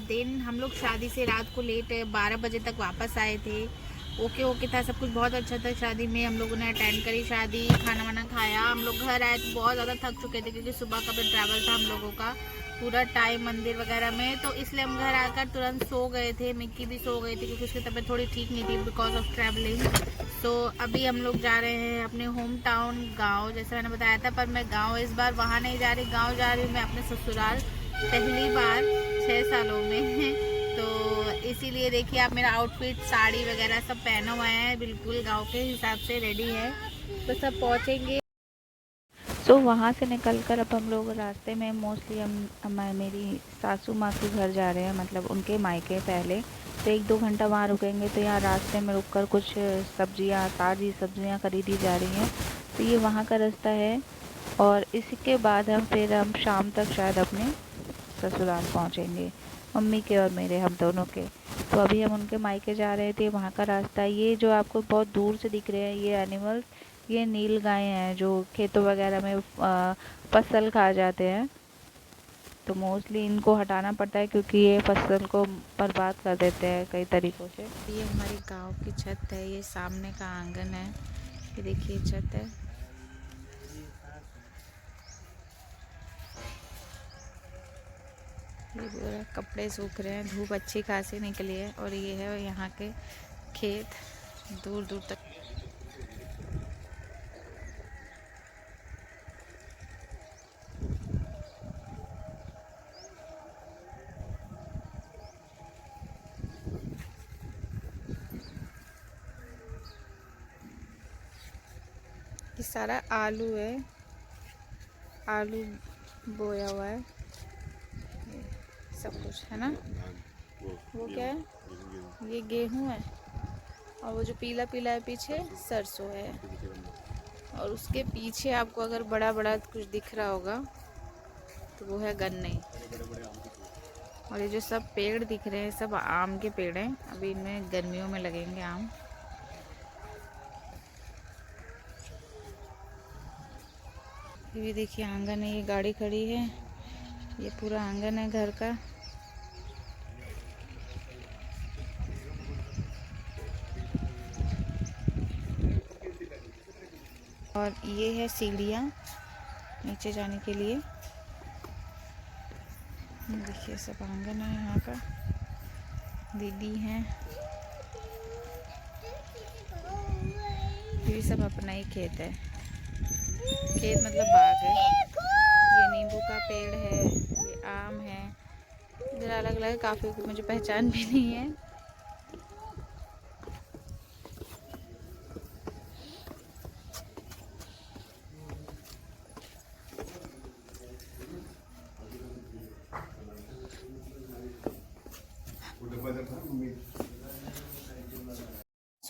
दिन। हम लोग शादी से रात को लेट 12 बजे तक वापस आए थे। ओके ओके था, सब कुछ बहुत अच्छा था। शादी में हम लोगों ने अटेंड करी शादी, खाना वाना खाया। हम लोग घर आए तो बहुत ज़्यादा थक चुके थे क्योंकि सुबह का भी ट्रैवल था हम लोगों का, पूरा टाइम मंदिर वगैरह में। तो इसलिए हम घर आकर तुरंत सो गए थे। मिक्की भी सो गई थी क्योंकि उसकी तबीयत थोड़ी ठीक नहीं थी बिकॉज ऑफ ट्रैवलिंग। तो अभी हम लोग जा रहे हैं अपने होम टाउन गाँव, जैसे मैंने बताया था। पर मैं गाँव इस बार वहाँ नहीं जा रही, गाँव जा रही हूँ मैं अपने ससुराल, पहली बार 6 सालों में। तो इसीलिए देखिए आप मेरा आउटफिट, साड़ी वगैरह सब पहना हुआ है, बिल्कुल गांव के हिसाब से रेडी है। तो सब पहुंचेंगे। तो वहाँ से निकलकर अब हम लोग रास्ते में मोस्टली हम मेरी सासू माँ के घर जा रहे हैं, मतलब उनके मायके पहले। तो 1-2 घंटा वहाँ रुकेंगे। तो यहाँ रास्ते में रुककर कुछ सब्जियाँ, ताज़ी सब्जियाँ खरीदी जा रही हैं। तो ये वहाँ का रास्ता है। और इसके बाद हम शाम तक शायद अपने ससुराल पहुँचेंगे, मम्मी के और मेरे, हम दोनों के। तो अभी हम उनके मायके जा रहे थे, वहाँ का रास्ता। ये जो आपको बहुत दूर से दिख रहे हैं ये एनिमल्स, ये नील गाय हैं जो खेतों वगैरह में फसल खा जाते हैं। तो मोस्टली इनको हटाना पड़ता है क्योंकि ये फसल को बर्बाद कर देते हैं कई तरीक़ों से। ये हमारी गांव की छत है, ये सामने का आंगन है, ये देखिए छत है। ये पूरा कपड़े सूख रहे हैं, धूप अच्छी खासी निकली है। और ये है यहाँ के खेत दूर दूर तक। ये सारा आलू है, आलू बोया हुआ है, ये सब कुछ है ना। वो क्या है, ये गेहूं है। और वो जो पीला पीला है पीछे, सरसों है। और उसके पीछे आपको अगर बड़ा बड़ा कुछ दिख रहा होगा तो वो है गन्ने। और ये जो सब पेड़ दिख रहे हैं सब आम के पेड़ हैं, अभी इनमें गर्मियों में लगेंगे आम। ये भी देखिए आंगन है, ये गाड़ी खड़ी है, ये पूरा आंगन है घर का। और ये है सीढ़ियाँ नीचे जाने के लिए। देखिए सब आंगन है यहाँ का, दीदी हैं, ये सब अपना ही खेत है। खेत मतलब बाग है। ये नींबू का पेड़ है, ये आम है। इधर अलग अलग काफ़ी, मुझे पहचान भी नहीं है।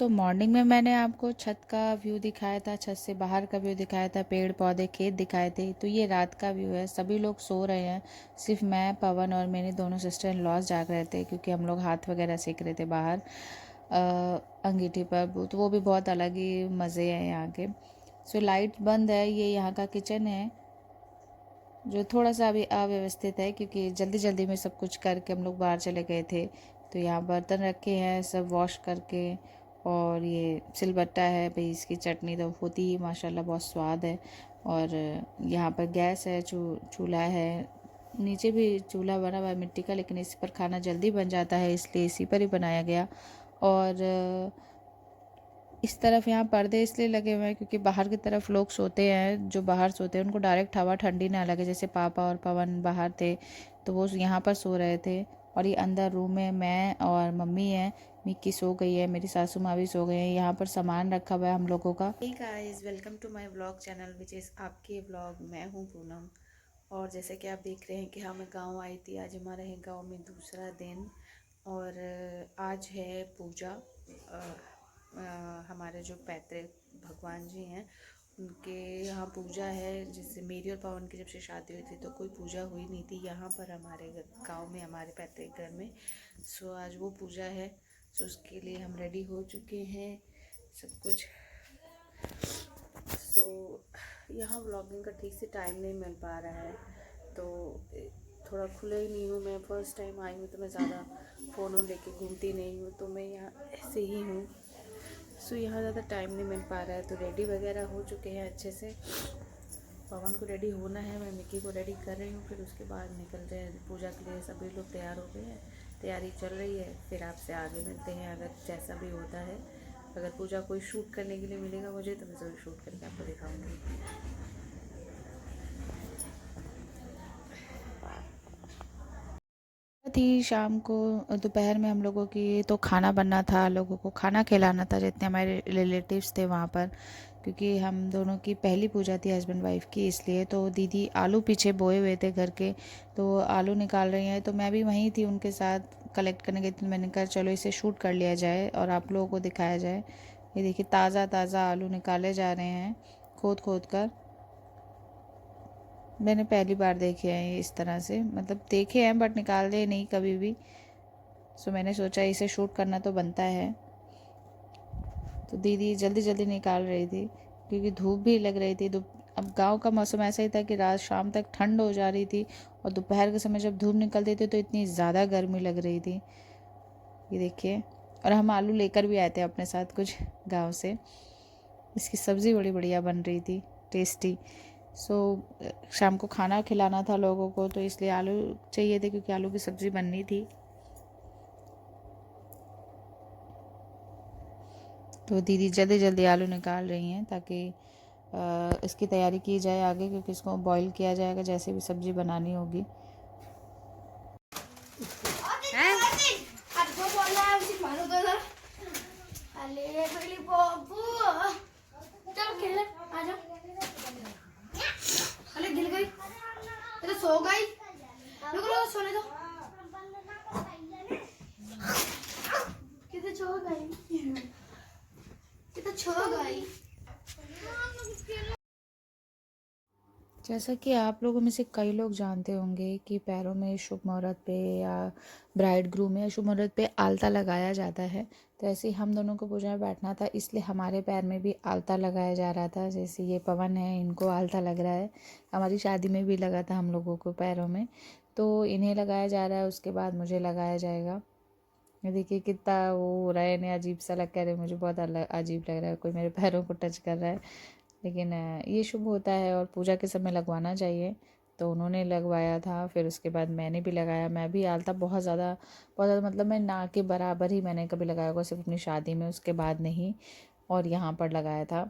मॉर्निंग में मैंने आपको छत का व्यू दिखाया था, छत से बाहर का व्यू दिखाया था, पेड़ पौधे खेत दिखाए थे। तो ये रात का व्यू है, सभी लोग सो रहे हैं, सिर्फ मैं, पवन और मेरे दोनों सिस्टर इन लॉज जाग रहे थे क्योंकि हम लोग हाथ वगैरह सेक रहे थे बाहर अंगीठी पर। तो वो भी बहुत अलग ही मज़े हैं यहाँ के। लाइट बंद है। ये यहाँ का किचन है जो थोड़ा सा अभी अव्यवस्थित है क्योंकि जल्दी जल्दी में सब कुछ करके हम लोग बाहर चले गए थे। तो यहाँ बर्तन रखे हैं सब वॉश करके। और ये सिलबट्टा है भाई, इसकी चटनी तो होती ही माशाल्लाह बहुत स्वाद है। और यहाँ पर गैस है, चूल्हा है, नीचे भी चूल्हा बना हुआ है मिट्टी का, लेकिन इस पर खाना जल्दी बन जाता है इसलिए इसी पर ही बनाया गया। और इस तरफ यहाँ पर्दे इसलिए लगे हुए हैं क्योंकि बाहर की तरफ लोग सोते हैं, जो बाहर सोते हैं उनको डायरेक्ट हवा ठंडी ना लगे। जैसे पापा और पवन बाहर थे तो वो यहाँ पर सो रहे थे। और ये अंदर रूम में मैं और मम्मी है, मिक्की सो गई है, मेरी सासू माँ भी सो गई है। यहाँ पर सामान रखा हुआ है हम लोगों का। Hey guys, welcome to my vlog channel which is आपके व्लॉग। मैं हूँ पूनम। और जैसे कि आप देख रहे हैं कि हाँ मैं गाँव आई थी, आज हमारा है गाँव में दूसरा दिन। और आज है पूजा। हमारे जो पैतृक भगवान जी हैं उनके यहाँ पूजा है। जैसे मेरी और पवन की जब से शादी हुई थी तो कोई पूजा हुई नहीं थी यहाँ पर हमारे गांव में, हमारे पैतृक घर में। आज वो पूजा है। उसके लिए हम रेडी हो चुके हैं सब कुछ। यहाँ व्लॉगिंग का ठीक से टाइम नहीं मिल पा रहा है। तो थोड़ा खुला ही नहीं हूँ। मैं फ़र्स्ट टाइम आई हूँ तो मैं ज़्यादा फ़ोन लेके घूमती नहीं हूँ, तो मैं यहाँ ऐसे ही हूँ। सो यहाँ ज़्यादा टाइम नहीं मिल पा रहा है, तो रेडी वगैरह हो चुके हैं अच्छे से। पवन को रेडी होना है, मैं मिक्की को रेडी कर रही हूँ, फिर उसके बाद निकल रहे हैं पूजा के लिए। सभी लोग तैयार हो गए हैं, तैयारी चल रही है। फिर आपसे आगे मिलते हैं अगर जैसा भी होता है। अगर पूजा कोई शूट करने के लिए मिलेगा मुझे तो मैं ज़रूर शूट करके आपको दिखाऊंगी। थी शाम को, दोपहर में हम लोगों की तो खाना बनना था, लोगों को खाना खिलाना था जितने हमारे रिलेटिव्स थे वहाँ पर, क्योंकि हम दोनों की पहली पूजा थी हस्बैंड वाइफ की। इसलिए तो दीदी आलू पीछे बोए हुए थे घर के, तो आलू निकाल रही हैं, तो मैं भी वहीं थी उनके साथ कलेक्ट करने गई थी। मैंने कहा चलो इसे शूट कर लिया जाए और आप लोगों को दिखाया जाए। ये देखिए ताज़ा ताज़ा आलू निकाले जा रहे हैं खोद खोद कर। मैंने पहली बार देखे हैं इस तरह से, मतलब देखे हैं बट निकाले नहीं कभी भी। सो मैंने सोचा इसे शूट करना तो बनता है। तो दीदी जल्दी जल्दी निकाल रही थी क्योंकि धूप भी लग रही थी। अब गांव का मौसम ऐसा ही था कि रात शाम तक ठंड हो जा रही थी और दोपहर के समय जब धूप निकलती थी तो इतनी ज़्यादा गर्मी लग रही थी। ये देखिए, और हम आलू लेकर भी आए थे अपने साथ कुछ गांव से। इसकी सब्ज़ी बड़ी बढ़िया बन रही थी, टेस्टी। सो शाम को खाना खिलाना था लोगों को, तो इसलिए आलू चाहिए थे क्योंकि आलू की सब्ज़ी बननी थी। तो दीदी जल्दी जल्दी आलू निकाल रही हैं ताकि इसकी तैयारी की जाए आगे, क्योंकि इसको बॉईल किया जाएगा जैसे भी सब्ज़ी बनानी होगी। सो गई, सोने दो। कितने सो गई, कितने सो गई। जैसा कि आप लोगों में से कई लोग जानते होंगे कि पैरों में शुभ मुहूर्त पे या ब्राइड ग्रूम या शुभ मुहूर्त पे आलता लगाया जाता है। तो ऐसे ही हम दोनों को पूजा में बैठना था, इसलिए हमारे पैर में भी आलता लगाया जा रहा था। जैसे ये पवन है, इनको आलता लग रहा है। हमारी शादी में भी लगा था हम लोगों को पैरों में, तो इन्हें लगाया जा रहा है, उसके बाद मुझे लगाया जाएगा। ये देखिए कितना वो हो रहा है, इन्हें अजीब सा लग रहा है, मुझे बहुत अजीब लग रहा है, कोई मेरे पैरों को टच कर रहा है। लेकिन ये शुभ होता है और पूजा के समय लगवाना चाहिए। तो उन्होंने लगवाया था, फिर उसके बाद मैंने भी लगाया। मैं भी आलता बहुत ज़्यादा मतलब मैं ना के बराबर ही मैंने कभी लगाया होगा, सिर्फ अपनी शादी में, उसके बाद नहीं। और यहाँ पर लगाया था।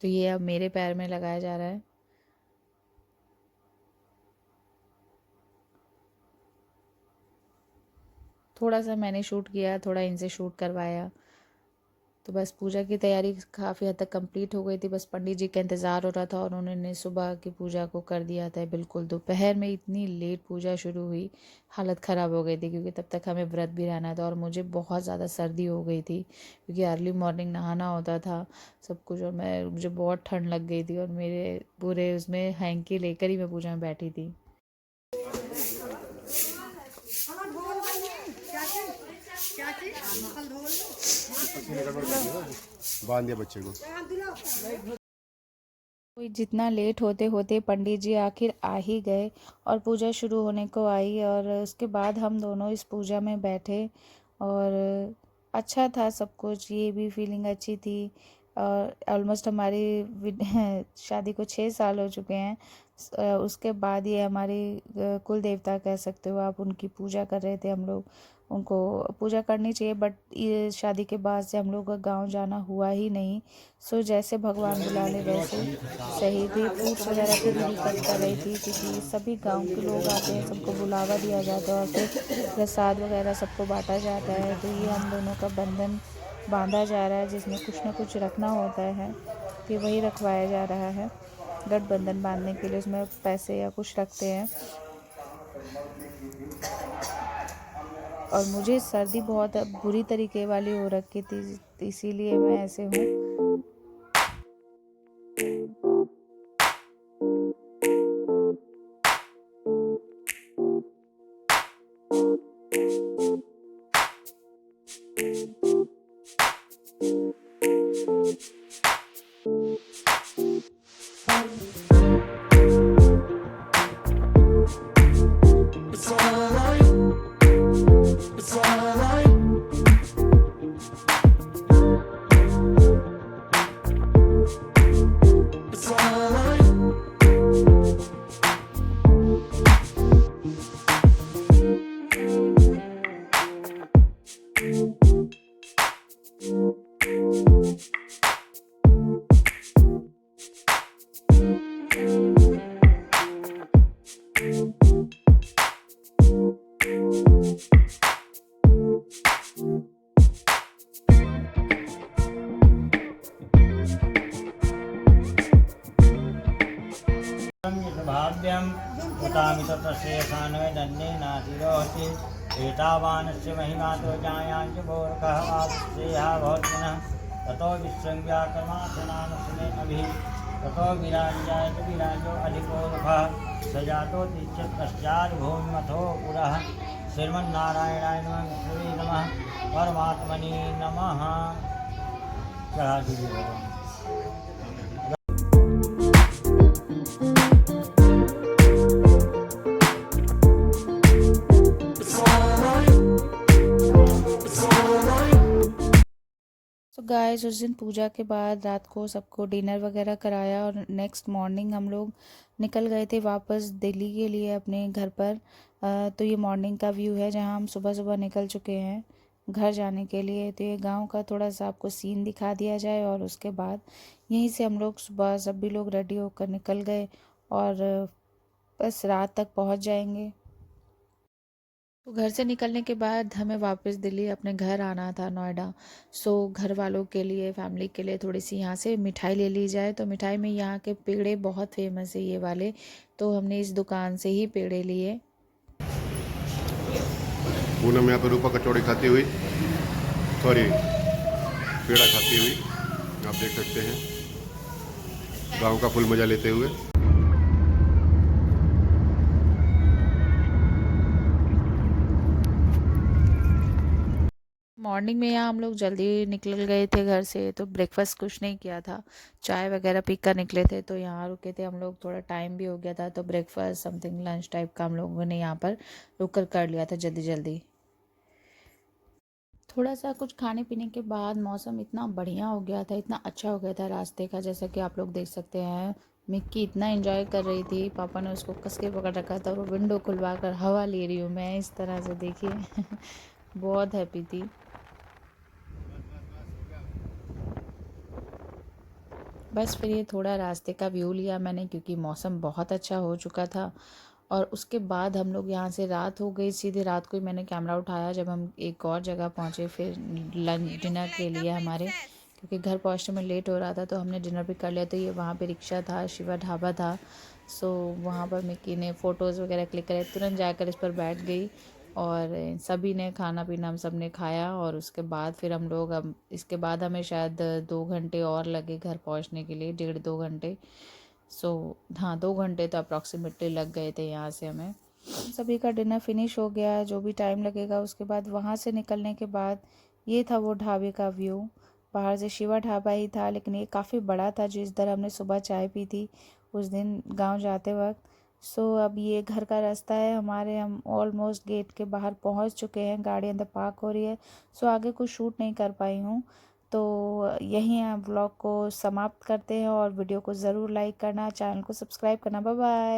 तो ये अब मेरे पैर में लगाया जा रहा है। थोड़ा सा मैंने शूट किया, थोड़ा इनसे शूट करवाया। तो बस पूजा की तैयारी काफ़ी हद तक कंप्लीट हो गई थी। बस पंडित जी का इंतज़ार हो रहा था और उन्होंने सुबह की पूजा को कर दिया था बिल्कुल। दोपहर में इतनी लेट पूजा शुरू हुई, हालत ख़राब हो गई थी, क्योंकि तब तक हमें व्रत भी रहना था और मुझे बहुत ज़्यादा सर्दी हो गई थी क्योंकि अर्ली मॉर्निंग नहाना होता था सब कुछ। और मुझे बहुत ठंड लग गई थी और मेरे पूरे उसमें हैंकी लेकर ही मैं पूजा में बैठी थी। बांध दिया बच्चे को। कोई जितना लेट होते होते पंडित जी आखिर आ ही गए और पूजा शुरू होने को आई। और उसके बाद हम दोनों इस पूजा में बैठे और अच्छा था सब कुछ, ये भी फीलिंग अच्छी थी। और ऑलमोस्ट हमारी शादी को 6 साल हो चुके हैं। उसके बाद ये हमारी कुल देवता कह सकते हो आप, उनकी पूजा कर रहे थे हम लोग। उनको पूजा करनी चाहिए, बट ये शादी के बाद से हम लोग का गाँव जाना हुआ ही नहीं। सो जैसे भगवान बुला ले वैसे सही थी। फ्रूट्स वगैरह भी दीदी कट कर रही थी क्योंकि सभी गांव के लोग आते हैं, सबको बुलावा दिया जाता है और फिर प्रसाद वगैरह सबको बांटा जाता है। तो ये हम दोनों का बंधन बांधा जा रहा है जिसमें कुछ ना कुछ रखना होता है, तो वही रखवाया जा रहा है। गठबंधन बांधने के लिए उसमें पैसे या कुछ रखते हैं। और मुझे सर्दी बहुत बुरी तरीके वाली हो रखी थी, इसीलिए मैं ऐसे हूँ। भाव्यम उतामित तस्येषान्वय दन्ने नातिरोहति एतावानस्य महिमा तो जायांच बोरकः वापस्येहा भवत्मनः ततो विश्वव्याकर्मासनानसने अभि ततो विराजायत विराजो अधिकोरभः सजातो तिष्ठत् पश्चात् भूमिमथो पुरः श्रीमन्नारायणाय नमः विष्णवे नमः परमात्मने नमः। चढ़ा दीजिए भगवान। तो गाइस उस दिन पूजा के बाद रात को सबको डिनर वगैरह कराया और नेक्स्ट मॉर्निंग हम लोग निकल गए थे वापस दिल्ली के लिए अपने घर पर। तो ये मॉर्निंग का व्यू है जहाँ हम सुबह सुबह निकल चुके हैं घर जाने के लिए। तो ये गांव का थोड़ा सा आपको सीन दिखा दिया जाए और उसके बाद यहीं से हम लोग सुबह सभी लोग रेडी होकर निकल गए और बस रात तक पहुँच जाएंगे। तो घर से निकलने के बाद हमें वापस दिल्ली अपने घर आना था नोएडा। सो घर वालों के लिए फैमिली के लिए थोड़ी सी यहाँ से मिठाई ले ली जाए। तो मिठाई में यहाँ के पेड़े बहुत फेमस है ये वाले, तो हमने इस दुकान से ही पेड़े लिए। पूनम यहाँ पे रूपा कचौड़ी खाती हुई, सॉरी पेड़ा खाती हुई आप देख सकते हैं, गांव का फुल मज़ा लेते हुए। मॉर्निंग में यहाँ हम लोग जल्दी निकल गए थे घर से, तो ब्रेकफास्ट कुछ नहीं किया था, चाय वगैरह पीकर निकले थे। तो यहाँ रुके थे हम लोग, थोड़ा टाइम भी हो गया था, तो ब्रेकफास्ट समथिंग लंच टाइप का हम लोगों ने यहाँ पर रुक कर लिया था जल्दी जल्दी। थोड़ा सा कुछ खाने पीने के बाद मौसम इतना बढ़िया हो गया था, इतना अच्छा हो गया था रास्ते का, जैसा कि आप लोग देख सकते हैं। मिक्की इतना एंजॉय कर रही थी, पापा ने उसको कस के पकड़ रखा था, वो विंडो खुलवा कर हवा ले रही हूँ मैं इस तरह से, देखिए बहुत हैप्पी थी। बस फिर ये थोड़ा रास्ते का व्यू लिया मैंने क्योंकि मौसम बहुत अच्छा हो चुका था। और उसके बाद हम लोग यहाँ से रात हो गई, सीधे रात को ही मैंने कैमरा उठाया जब हम एक और जगह पहुँचे फिर लंच डिनर के लिए हमारे, क्योंकि घर पहुँचने में लेट हो रहा था। तो हमने डिनर भी कर लिया। तो ये वहाँ पे रिक्शा था, शिवा ढाबा था। सो वहाँ पर मिक्की ने फ़ोटोज़ वगैरह क्लिक करे, तुरंत जाकर इस पर बैठ गई और सभी ने खाना पीना हम सब ने खाया। और उसके बाद फिर हम लोग, अब इसके बाद हमें शायद 2 घंटे और लगे घर पहुंचने के लिए, 1.5-2 घंटे। सो हाँ 2 घंटे तो अप्रॉक्सीमेटली लग गए थे यहाँ से हमें। सभी का डिनर फिनिश हो गया, जो भी टाइम लगेगा। उसके बाद वहाँ से निकलने के बाद ये था वो ढाबे का व्यू। बाहर से शिवा ढाबा ही था, लेकिन ये काफ़ी बड़ा था जिस दर हमने सुबह चाय पी थी उस दिन गांव जाते वक्त। सो अब ये घर का रास्ता है हमारे, हम ऑलमोस्ट गेट के बाहर पहुंच चुके हैं, गाड़ी अंदर पार्क हो रही है। सो आगे कुछ शूट नहीं कर पाई हूँ, तो यहीं व्लॉग को समाप्त करते हैं। और वीडियो को ज़रूर लाइक करना, चैनल को सब्सक्राइब करना। Bye bye.